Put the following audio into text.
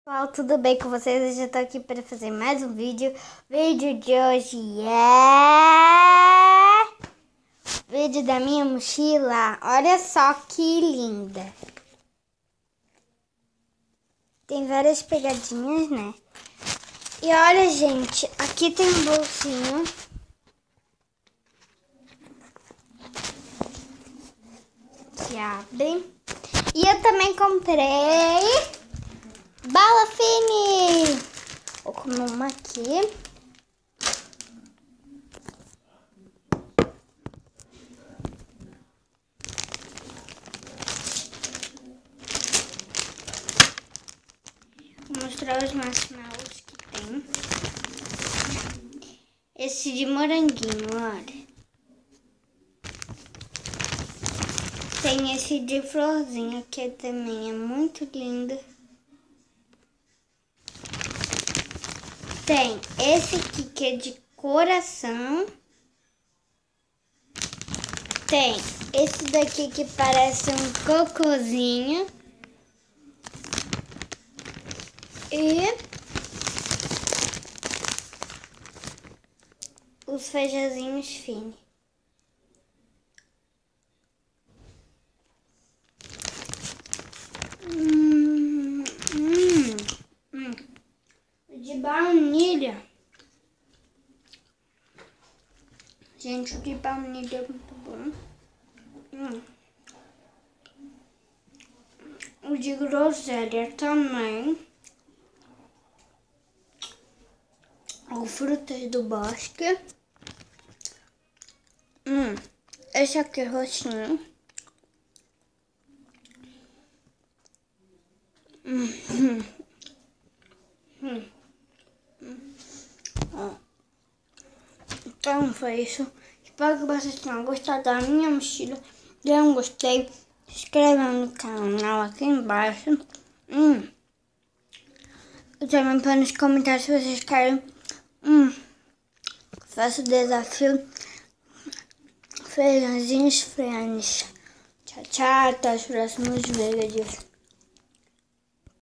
Pessoal, tudo bem com vocês? Eu já tô aqui para fazer mais um vídeo. O vídeo de hoje é vídeo da minha mochila. Olha só que linda. Tem várias pegadinhas, né? E olha, gente, aqui tem um bolsinho. Que abre. E eu também comprei bala fine. Vou comer uma aqui. Vou mostrar os marshmallows que tem. Esse de moranguinho, olha. Tem esse de florzinha, que também é muito lindo. Tem esse aqui que é de coração. Tem esse daqui que parece um cocôzinho. E os feijãozinhos finos. De baunilha. Gente, o de baunilha é muito bom. O de groselha também. O frutas do bosque. Esse aqui é roxinho. Então foi isso. Espero que vocês tenham gostado da minha mochila. Se não gostei, se inscreva no canal aqui embaixo. E também põe nos comentários se vocês querem. Faço o desafio Feijãozinhos Friends. Tchau, tchau. Até os próximos vídeos.